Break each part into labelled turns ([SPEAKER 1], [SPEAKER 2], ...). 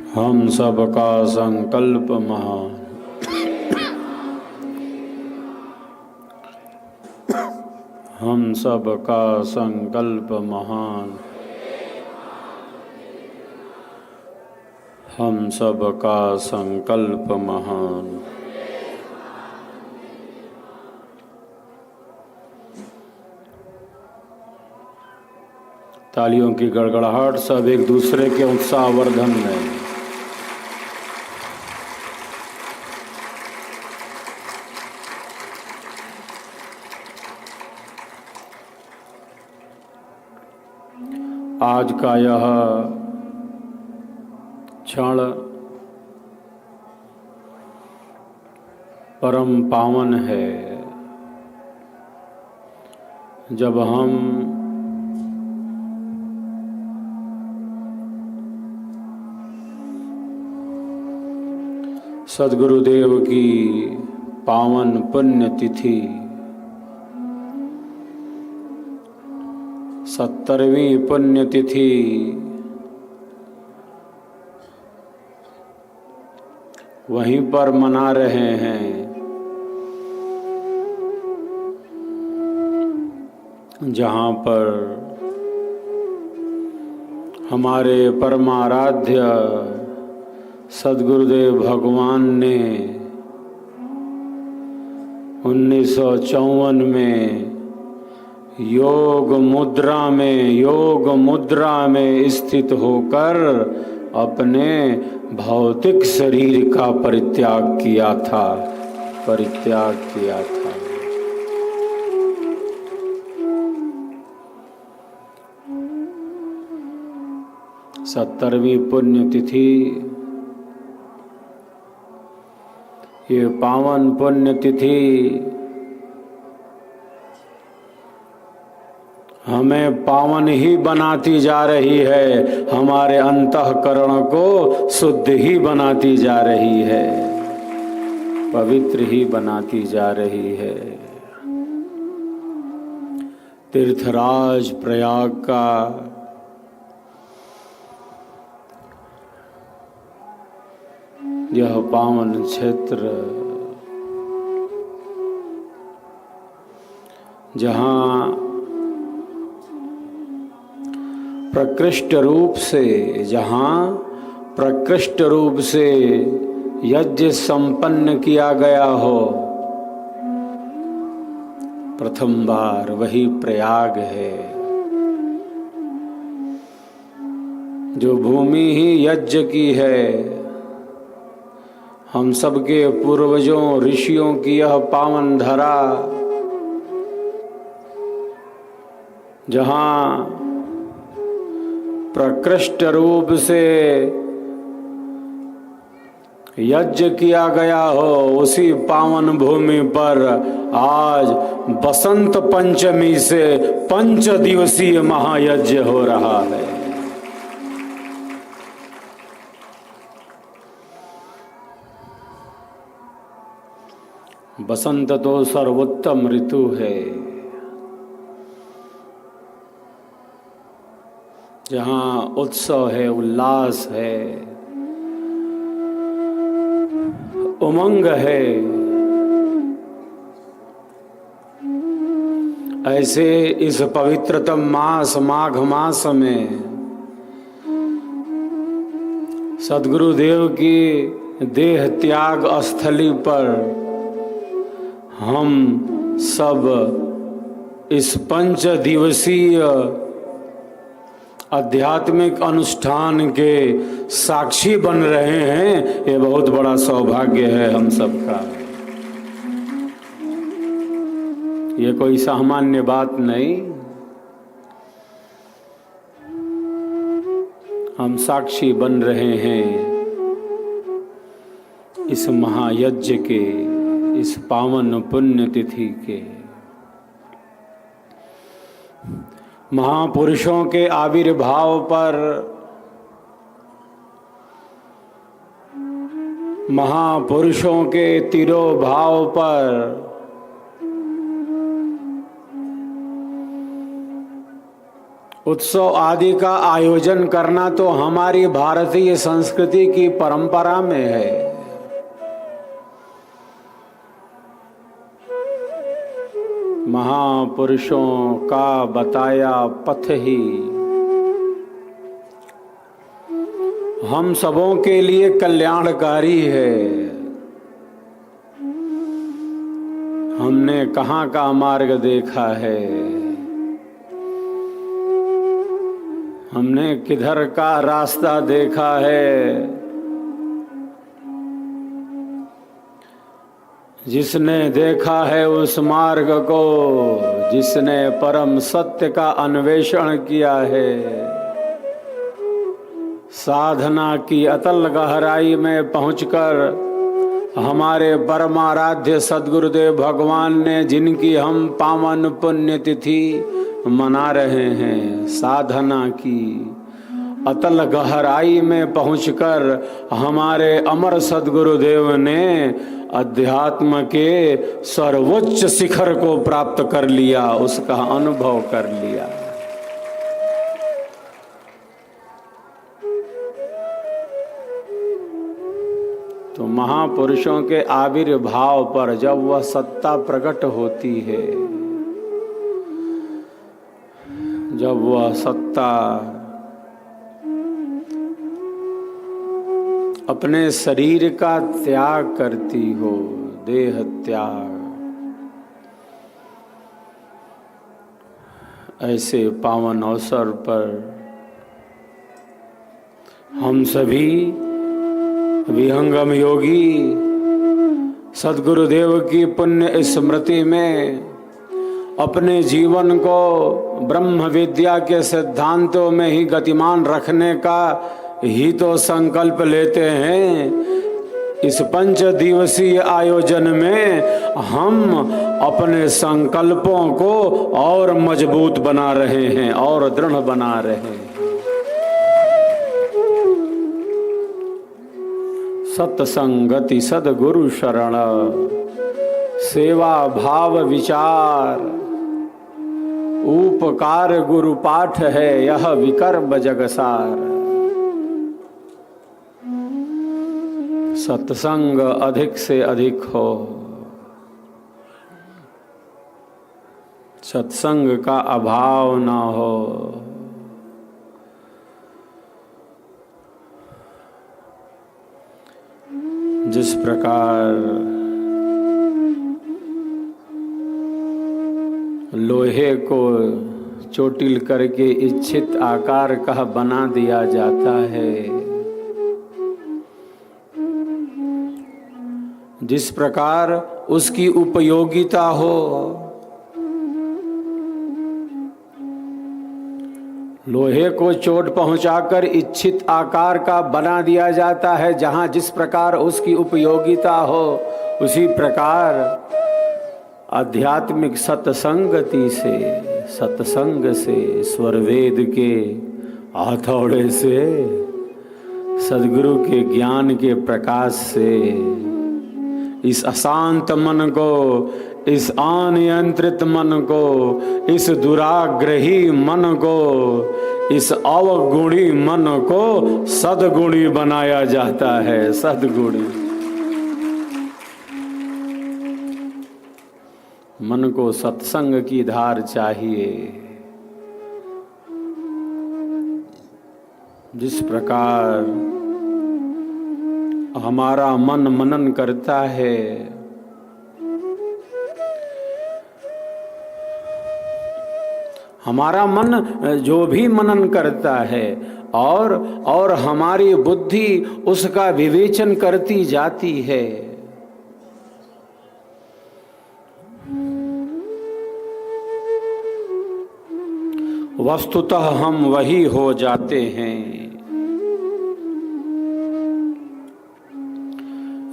[SPEAKER 1] हम सब का संकल्प महान, हम सब का संकल्प महान, हम सब का संकल्प महान। तालियों की गड़गड़ाहट, सब एक दूसरे के उत्साहवर्धन में। आज का यह क्षण परम पावन है, जब हम सद्गुरुदेव की पावन पुण्य तिथि 70वीं पुण्यतिथि वहीं पर मना रहे हैं, जहाँ पर हमारे परमाराध्य सद्गुरुदेव भगवान ने 1954 में योग मुद्रा में स्थित होकर अपने भौतिक शरीर का परित्याग किया था। 70वीं पुण्यतिथि, ये पावन पुण्यतिथि हमें पावन ही बनाती जा रही है, हमारे अंतःकरण को शुद्ध ही बनाती जा रही है, पवित्र ही बनाती जा रही है। तीर्थराज प्रयाग का यह पावन क्षेत्र, जहाँ प्रकृष्ट रूप से यज्ञ संपन्न किया गया हो, प्रथम बार वही प्रयाग है। जो भूमि ही यज्ञ की है, हम सबके पूर्वजों ऋषियों की यह पावन धरा, जहाँ प्रकृष्ट रूप से यज्ञ किया गया हो, उसी पावन भूमि पर आज बसंत पंचमी से 5 दिवसीय महायज्ञ हो रहा है। बसंत तो सर्वोत्तम ऋतु है, जहाँ उत्सव है, उल्लास है, उमंग है। ऐसे इस पवित्रतम मास माघ मास में सद्गुरुदेव की देह त्याग स्थली पर हम सब इस 5 दिवसीय आध्यात्मिक अनुष्ठान के साक्षी बन रहे हैं। ये बहुत बड़ा सौभाग्य है हम सबका। ये कोई सामान्य बात नहीं। हम साक्षी बन रहे हैं इस महायज्ञ के, इस पावन पुण्यतिथि के। महापुरुषों के आविर्भाव पर, महापुरुषों के तिरोभाव पर उत्सव आदि का आयोजन करना तो हमारी भारतीय संस्कृति की परंपरा में है। महापुरुषों का बताया पथ ही हम सबों के लिए कल्याणकारी है। हमने कहाँ का मार्ग देखा है, हमने किधर का रास्ता देखा है। जिसने देखा है उस मार्ग को, जिसने परम सत्य का अन्वेषण किया है, साधना की अतल गहराई में पहुंचकर हमारे परमाराध्य सद्गुरुदेव भगवान ने जिनकी हम पावन पुण्यतिथि मना रहे हैं, साधना की अतल गहराई में पहुंचकर हमारे अमर सद्गुरुदेव ने अध्यात्म के सर्वोच्च शिखर को प्राप्त कर लिया, उसका अनुभव कर लिया। तो महापुरुषों के आविर्भाव पर जब वह सत्ता प्रकट होती है, जब वह सत्ता अपने शरीर का त्याग करती हो, देह त्याग, ऐसे पावन अवसर पर हम सभी विहंगम योगी सद्गुरुदेव की पुण्य स्मृति में अपने जीवन को ब्रह्म विद्या के सिद्धांतों में ही गतिमान रखने का ही तो संकल्प लेते हैं। इस 5 दिवसीय आयोजन में हम अपने संकल्पों को और मजबूत बना रहे हैं और दृढ़ बना रहे हैं। सत्संगति सद्गुरु शरण, सेवा भाव विचार, उपकार गुरु पाठ है यह विकर्म जगसार। सत्संग अधिक से अधिक हो, सत्संग का अभाव न हो। जिस प्रकार लोहे को चोटिल करके इच्छित आकार का बना दिया जाता है, जिस प्रकार उसकी उपयोगिता हो, लोहे को चोट पहुंचाकर इच्छित आकार का बना दिया जाता है, जहां जिस प्रकार उसकी उपयोगिता हो, उसी प्रकार आध्यात्मिक सत्संगति से, सत्संग से, स्वरवेद के हथौड़े से, सद्गुरु के ज्ञान के प्रकाश से इस अशांत मन को, इस अनियंत्रित मन को, इस दुराग्रही मन को, इस अवगुणी मन को सद्गुणी बनाया जाता है। सद्गुणी मन को सत्संग की धार चाहिए। जिस प्रकार हमारा मन मनन करता है, हमारा मन जो भी मनन करता है और हमारी बुद्धि उसका विवेचन करती जाती है, वस्तुतः हम वही हो जाते हैं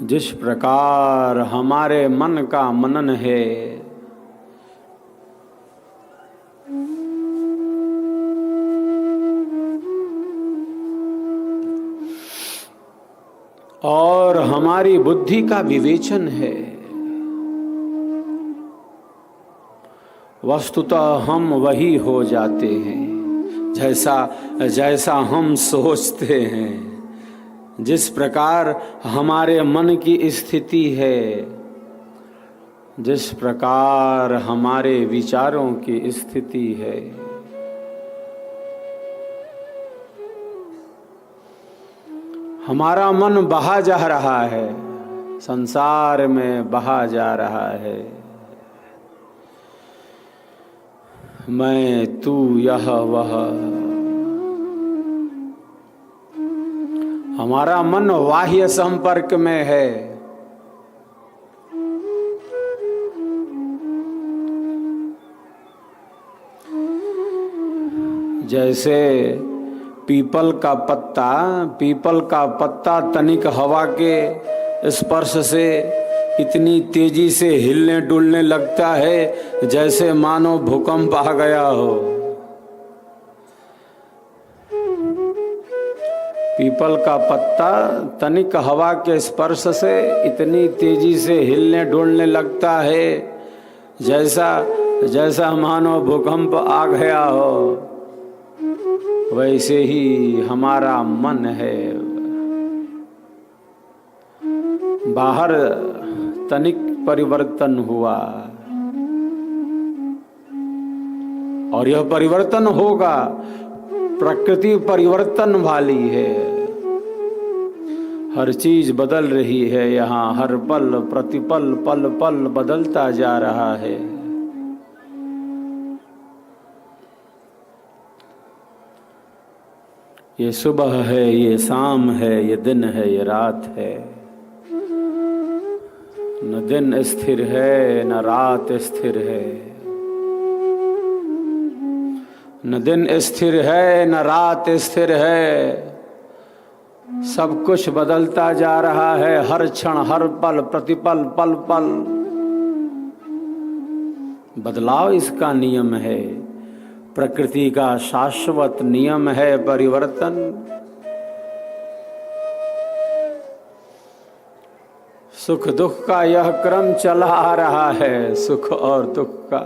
[SPEAKER 1] जिस प्रकार हमारे मन का मनन है। और हमारी बुद्धि का विवेचन है, वस्तुतः हम वही हो जाते हैं। जैसा हम सोचते हैं, जिस प्रकार हमारे मन की स्थिति है, जिस प्रकार हमारे विचारों की स्थिति है, हमारा मन बहा जा रहा है, संसार में बहा जा रहा है। मैं, तू, यह वह। हमारा मन बाह्य संपर्क में है। जैसे पीपल का पत्ता तनिक हवा के स्पर्श से इतनी तेजी से हिलने डुलने लगता है जैसे मानो भूकंप आ गया हो। पीपल का पत्ता तनिक हवा के स्पर्श से इतनी तेजी से हिलने डुलने लगता है जैसा मानो भूकंप आ गया हो। वैसे ही हमारा मन है। बाहर तनिक परिवर्तन हुआ और यह परिवर्तन होगा। प्रकृति परिवर्तन वाली है, हर चीज बदल रही है। यहाँ हर पल प्रतिपल पल पल बदलता जा रहा है। ये सुबह है, ये शाम है, ये दिन है, ये रात है। न दिन स्थिर है, न रात स्थिर है। न दिन स्थिर है, न रात स्थिर है। सब कुछ बदलता जा रहा है, हर क्षण, हर पल, प्रतिपल, पल पल। बदलाव इसका नियम है। प्रकृति का शाश्वत नियम है परिवर्तन। सुख दुख का यह क्रम चला आ रहा है, सुख और दुख का।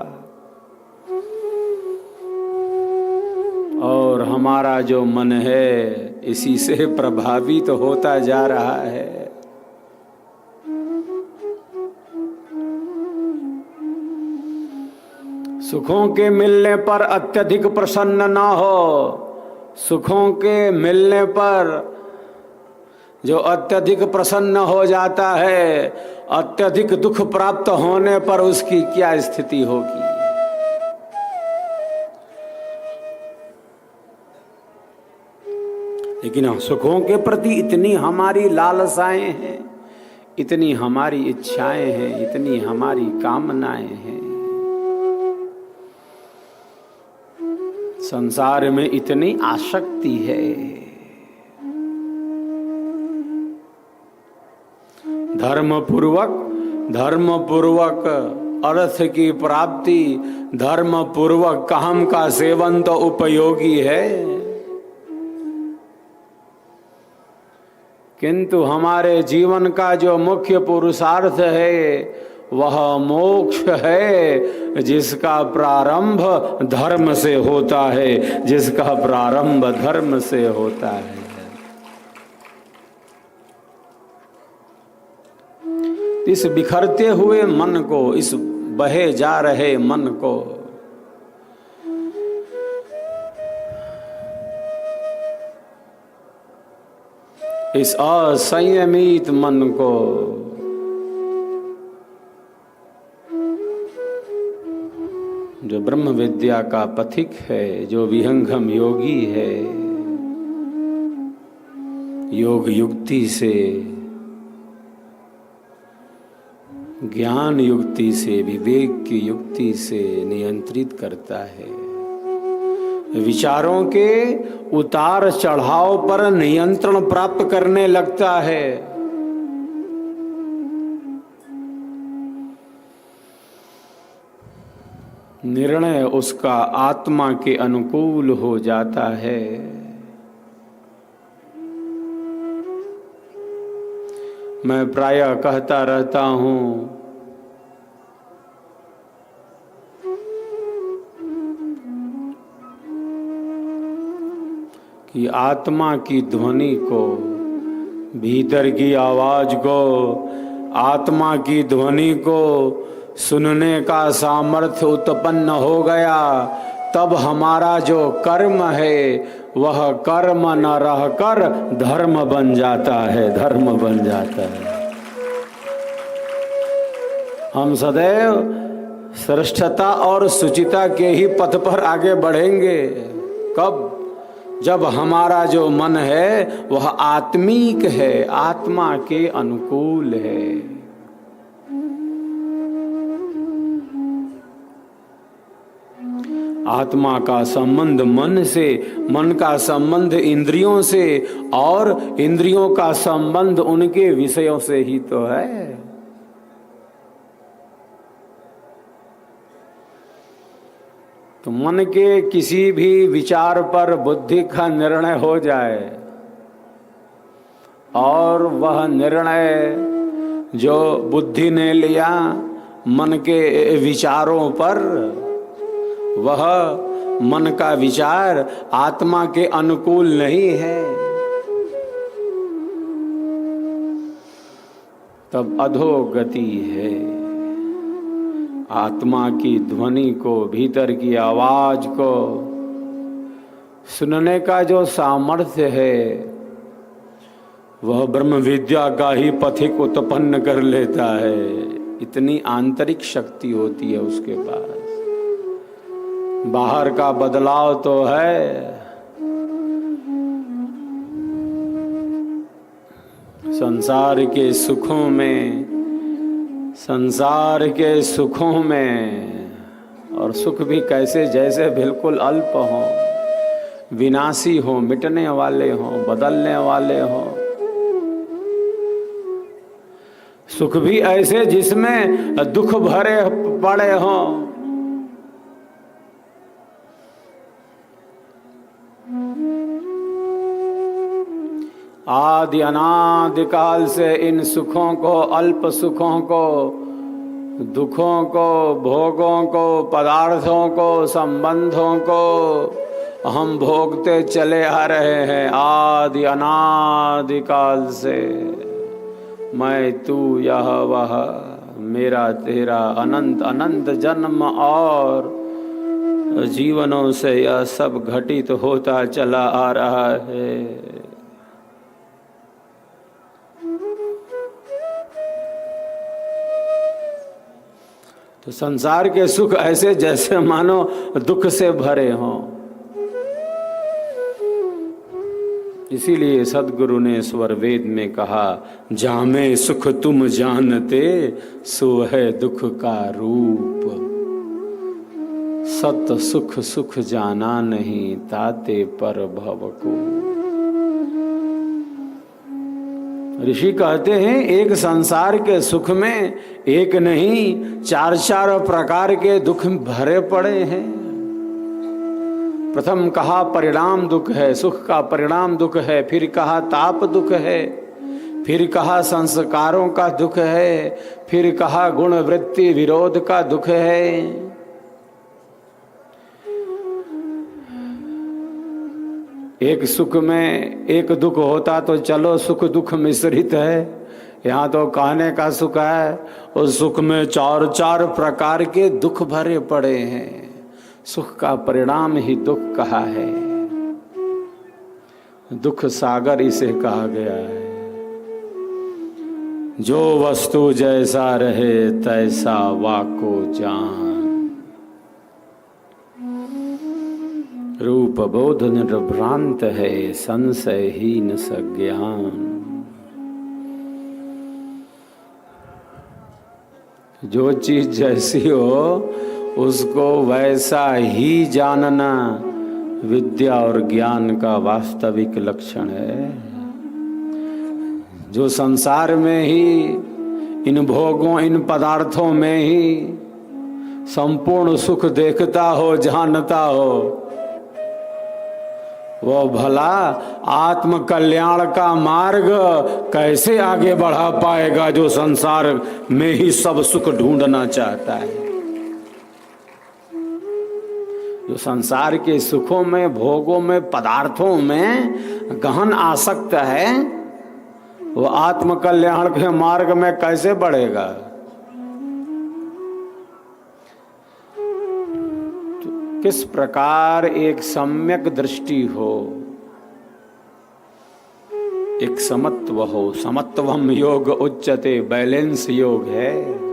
[SPEAKER 1] और हमारा जो मन है इसी से प्रभावित तो होता जा रहा है। सुखों के मिलने पर अत्यधिक प्रसन्न ना हो। सुखों के मिलने पर जो अत्यधिक प्रसन्न हो जाता है, अत्यधिक दुख प्राप्त होने पर उसकी क्या स्थिति होगी। लेकिन सुखों के प्रति इतनी हमारी लालसाएं हैं, इतनी हमारी इच्छाएं हैं, इतनी हमारी कामनाएं हैं। संसार में इतनी आसक्ति है। धर्म पूर्वक अर्थ की प्राप्ति, धर्म पूर्वक काम का सेवन तो उपयोगी है, किंतु हमारे जीवन का जो मुख्य पुरुषार्थ है वह मोक्ष है, जिसका प्रारंभ धर्म से होता है, जिसका प्रारंभ धर्म से होता है। इस बिखरते हुए मन को, इस बहे जा रहे मन को इस असंयमित मन को जो ब्रह्म विद्या का पथिक है, जो विहंगम योगी है, योग युक्ति से, ज्ञान युक्ति से, विवेक की युक्ति से नियंत्रित करता है। विचारों के उतार चढ़ाव पर नियंत्रण प्राप्त करने लगता है। निर्णय उसका आत्मा के अनुकूल हो जाता है। मैं प्रायः कहता रहता हूँ, कि आत्मा की ध्वनि को, भीतर की आवाज को, आत्मा की ध्वनि को सुनने का सामर्थ्य उत्पन्न हो गया, तब हमारा जो कर्म है वह कर्म न रहकर धर्म बन जाता है, धर्म बन जाता है। हम सदैव श्रेष्ठता और सुचिता के ही पथ पर आगे बढ़ेंगे। कब? जब हमारा जो मन है वह आत्मिक है, आत्मा के अनुकूल है। आत्मा का संबंध मन से, मन का संबंध इंद्रियों से, और इंद्रियों का संबंध उनके विषयों से ही तो है। तो मन के किसी भी विचार पर बुद्धि का निर्णय हो जाए और वह निर्णय जो बुद्धि ने लिया मन के विचारों पर, वह मन का विचार आत्मा के अनुकूल नहीं है, तब अधोगति है। आत्मा की ध्वनि को, भीतर की आवाज को सुनने का जो सामर्थ्य है वह ब्रह्म विद्या का ही पथिक उत्पन्न कर लेता है। इतनी आंतरिक शक्ति होती है उसके पास। बाहर का बदलाव तो है, संसार के सुखों में, संसार के सुखों में, और सुख भी कैसे, जैसे बिल्कुल अल्प हों, विनाशी हों, मिटने वाले हों, बदलने वाले हों। सुख भी ऐसे जिसमें दुख भरे पड़े हों। आदि अनादि काल से इन सुखों को, अल्प सुखों को, दुखों को, भोगों को, पदार्थों को, संबंधों को हम भोगते चले आ रहे हैं आदि अनादि काल से। मैं तू यह वह, मेरा तेरा, अनंत अनंत जन्म और जीवनों से यह सब घटित होता चला आ रहा है। तो संसार के सुख ऐसे जैसे मानो दुख से भरे हों। इसीलिए सद्गुरु ने स्वर वेद में कहा, जामे सुख तुम जानते, सो है दुख का रूप। सत सुख सुख जाना नहीं, ताते पर भव को। ऋषि कहते हैं एक संसार के सुख में एक नहीं, चार चार प्रकार के दुख भरे पड़े हैं। प्रथम कहा परिणाम दुख है, सुख का परिणाम दुख है, फिर कहा ताप दुख है, फिर कहा संस्कारों का दुख है, फिर कहा गुण वृत्ति विरोध का दुख है। एक सुख में एक दुख होता तो चलो सुख दुख मिश्रित है, यहाँ तो कहने का सुख है उस सुख में चार चार प्रकार के दुख भरे पड़े हैं। सुख का परिणाम ही दुख कहा है, दुख सागर इसे कहा गया है। जो वस्तु जैसा रहे तैसा वाको जान, रूप बोध निर्भ्रांत है, संशयहीन सज्ञान। जो चीज जैसी हो उसको वैसा ही जानना विद्या और ज्ञान का वास्तविक लक्षण है। जो संसार में ही, इन भोगों, इन पदार्थों में ही संपूर्ण सुख देखता हो, जानता हो, वो भला आत्म कल्याण का मार्ग कैसे आगे बढ़ा पाएगा जो संसार में ही सब सुख ढूंढना चाहता है। जो संसार के सुखों में, भोगों में, पदार्थों में गहन आसक्त है, वो आत्म कल्याण के मार्ग में कैसे बढ़ेगा? तो किस प्रकार एक सम्यक दृष्टि हो, एक समत्व हो। समत्वम योग उच्यते, बैलेंस योग है।